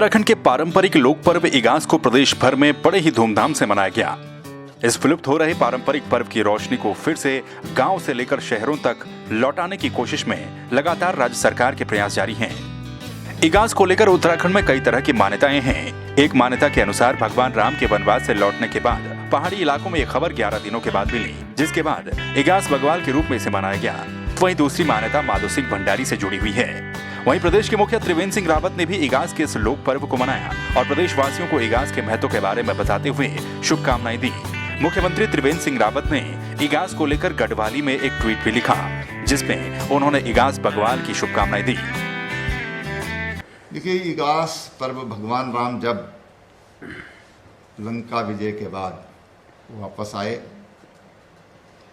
उत्तराखंड के पारंपरिक लोक पर्व इगास को प्रदेश भर में बड़े ही धूमधाम से मनाया गया। इस विलुप्त हो रहे पारंपरिक पर्व की रोशनी को फिर से गांव से लेकर शहरों तक लौटाने की कोशिश में लगातार राज्य सरकार के प्रयास जारी हैं। इगास को लेकर उत्तराखंड में कई तरह की मान्यताएं हैं। एक मान्यता के अनुसार भगवान राम के वनवास से लौटने के बाद पहाड़ी इलाकों में ये खबर 11 दिनों के बाद मिली, जिसके बाद इगास बग्वाल के रूप में इसे मनाया गया। वहीं दूसरी मान्यता माधो सिंह भंडारी से जुड़ी हुई है। वहीं प्रदेश के मुखिया त्रिवेंद्र सिंह रावत ने भी इगास के इस लोक पर्व को मनाया और प्रदेश वासियों को इगास के महत्व के बारे में बताते हुए शुभकामनाएं दी। मुख्यमंत्री त्रिवेंद्र सिंह रावत ने इगास को लेकर गढ़वाली में एक ट्वीट भी लिखा, जिसमें उन्होंने इगास बग्वाल की शुभकामनाएं दी। देखिए, इगास पर्व भगवान राम जब लंका विजय के बाद वापस आए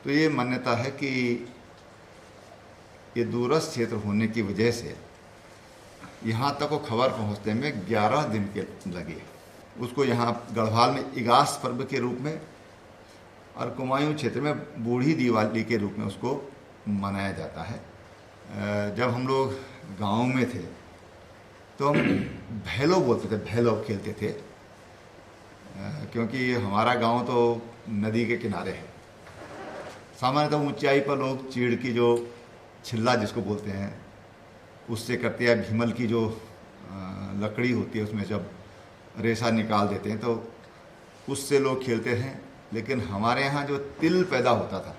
तो ये मान्यता है कि ये दूरस्थ क्षेत्र होने की वजह से यहाँ तक वो खबर पहुँचने में 11 दिन के लगे। उसको यहाँ गढ़वाल में इगास पर्व के रूप में और कुमायूं क्षेत्र में बूढ़ी दिवाली के रूप में उसको मनाया जाता है। जब हम लोग गांव में थे तो हम भैलो बोलते थे, भैलो खेलते थे, क्योंकि हमारा गांव तो नदी के किनारे है। सामान्यतः ऊंचाई पर लोग चीड़ की जो छिल्ला जिसको बोलते हैं उससे करते हैं। भीमल की जो लकड़ी होती है उसमें जब रेशा निकाल देते हैं तो उससे लोग खेलते हैं। लेकिन हमारे यहाँ जो तिल पैदा होता था,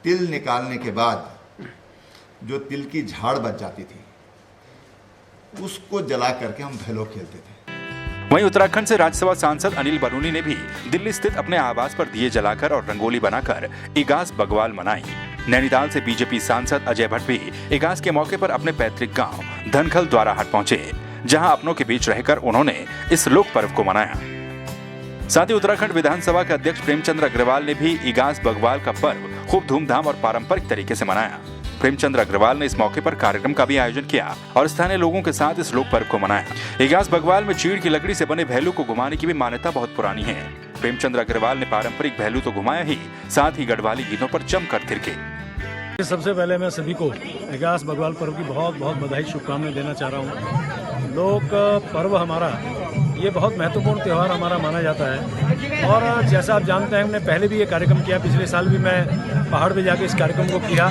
तिल निकालने के बाद जो तिल की झाड़ बच जाती थी उसको जला करके हम भैलो खेलते थे। वहीं उत्तराखंड से राज्यसभा सांसद अनिल बरूनी ने भी दिल्ली स्थित अपने आवास पर दिए जलाकर और रंगोली बनाकर इगास बग्वाल मनाई। नैनीताल से बीजेपी सांसद अजय भट्ट भी इगास के मौके पर अपने पैतृक गांव धनखल द्वाराहाट पहुंचे, जहां अपनों के बीच रहकर उन्होंने इस लोक पर्व को मनाया। साथ ही उत्तराखंड विधानसभा के अध्यक्ष प्रेमचंद्र अग्रवाल ने भी इगास बग्वाल का पर्व खूब धूमधाम और पारंपरिक तरीके से मनाया। प्रेमचंद्र अग्रवाल ने इस मौके पर कार्यक्रम का भी आयोजन किया और स्थानीय लोगों के साथ इस लोक पर्व को मनाया। इगास बग्वाल में चीड़ की लकड़ी से बने भैलू को घुमाने की भी मान्यता बहुत पुरानी है। प्रेमचंद्र अग्रवाल ने पारंपरिक भैलू तो घुमाया ही, साथ ही गढ़वाली गीतों पर जमकर थिरके। सबसे पहले मैं सभी को इगास बग्वाल पर्व की बहुत बहुत बधाई, शुभकामनाएं देना चाह रहा हूँ। लोक पर्व हमारा ये बहुत महत्वपूर्ण त्यौहार हमारा माना जाता है और जैसा आप जानते हैं हमने पहले भी ये कार्यक्रम किया। पिछले साल भी मैं पहाड़ पे जाके इस कार्यक्रम को किया,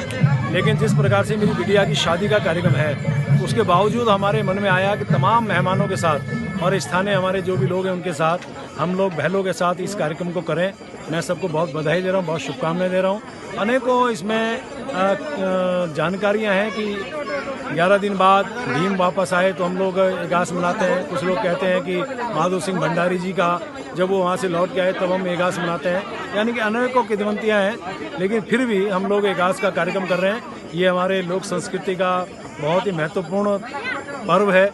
लेकिन जिस प्रकार से मेरी बिटिया की शादी का कार्यक्रम है उसके बावजूद हमारे मन में आया कि तमाम मेहमानों के साथ और स्थानीय हमारे जो भी लोग हैं उनके साथ हम लोग भैलों के साथ इस कार्यक्रम को करें। मैं सबको बहुत बधाई दे रहा हूँ, बहुत शुभकामनाएं दे रहा हूँ। अनेकों इसमें जानकारियाँ हैं कि 11 दिन बाद भीम वापस आए तो हम लोग इगास मनाते हैं। कुछ लोग कहते हैं कि माधो सिंह भंडारी जी का जब वो वहाँ से लौट के आए तब हम इगास मनाते हैं। यानी कि अनेकों किंवदंतियाँ हैं, लेकिन फिर भी हम लोग इगास का कार्यक्रम कर रहे हैं। ये हमारे लोक संस्कृति का बहुत ही महत्वपूर्ण पर्व है।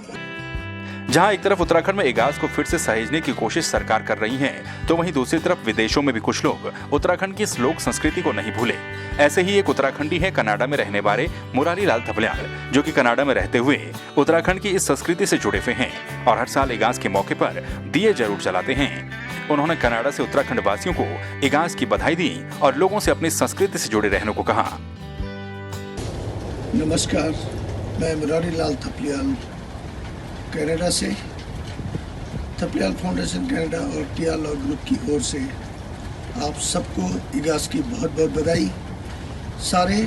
जहां एक तरफ उत्तराखंड में इगास को फिर से सहेजने की कोशिश सरकार कर रही है, तो वहीं दूसरी तरफ विदेशों में भी कुछ लोग उत्तराखंड की इस लोक संस्कृति को नहीं भूले। ऐसे ही एक उत्तराखंडी है कनाडा में रहने वाले मुरारी लाल थपलियाल, जो कि कनाडा में रहते हुए उत्तराखंड की इस संस्कृति से जुड़े हुए हैं और हर साल इगास के मौके पर दिए जरूर जलाते हैं। उन्होंने कनाडा से उत्तराखंड वासियों को इगास की बधाई दी और लोगों से अपनी संस्कृति से जुड़े रहने को कहा। नमस्कार, मैं मुरारी लाल थपलियाल कनाडा से, थपलियाल फाउंडेशन कनाडा और टीआर लॉ ग्रुप की ओर से आप सबको इगास की बहुत बहुत बधाई। सारे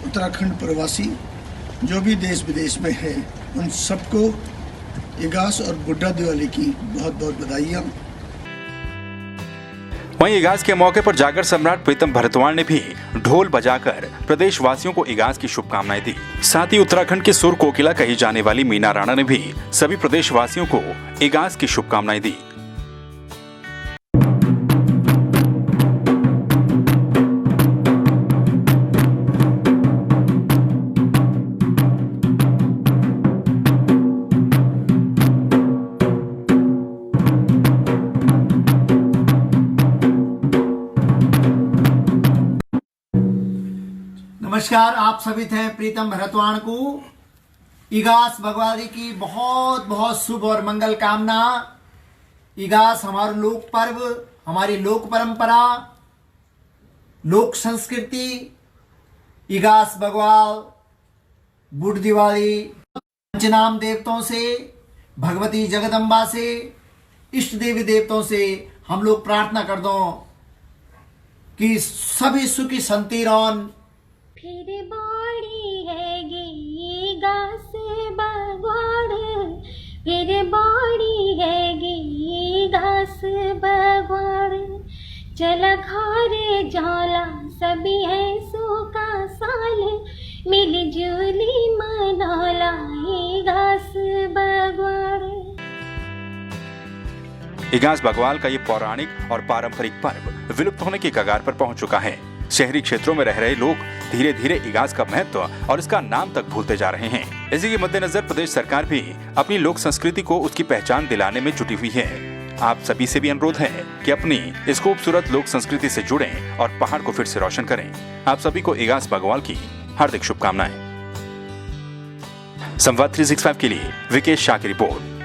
उत्तराखंड प्रवासी जो भी देश विदेश में हैं उन सबको इगास और बुड्ढा दिवाली की बहुत बहुत बधाइयाँ। वहीं इगास के मौके पर जागर सम्राट प्रीतम भरतवाल ने भी ढोल बजाकर प्रदेश वासियों को इगास की शुभकामनाएं दी। साथ ही उत्तराखंड की सुर कोकिला कही जाने वाली मीना राणा ने भी सभी प्रदेश वासियों को इगास की शुभकामनाएं दी। नमस्कार, आप सभी थे प्रीतम भरतवाण को इगास बग्वाली की बहुत बहुत शुभ और मंगल कामना। इगास हमारा लोक पर्व, हमारी लोक परंपरा, लोक संस्कृति, इगास बग्वाल, बुढ़ दिवाली, पंचनाम देवताओं से भगवती जगदम्बा से, इष्ट देवी देवताओं से हम लोग प्रार्थना कर दो कि सभी सुखी संती रौन। फिर बाड़ी हैगी घास बगवाड़, फिर बाड़ी हैगी घास बगवाड़, चला घरे जाला सभी है सूखा साल, मिली जुली मनौला घास बगवाड़। इगास बग्वाल का ये पौराणिक और पारंपरिक पर्व विलुप्त होने की कगार पर पहुंच चुका है। शहरी क्षेत्रों में रह रहे लोग धीरे धीरे इगास का महत्व और इसका नाम तक भूलते जा रहे हैं। इसी के मद्देनजर प्रदेश सरकार भी अपनी लोक संस्कृति को उसकी पहचान दिलाने में जुटी हुई है। आप सभी से भी अनुरोध है कि अपनी इस खूबसूरत लोक संस्कृति से जुड़ें और पहाड़ को फिर से रोशन करें। आप सभी को इगास बग्वाल की हार्दिक शुभकामनाएं। संवाद 365 के लिए विकेश शाह की रिपोर्ट।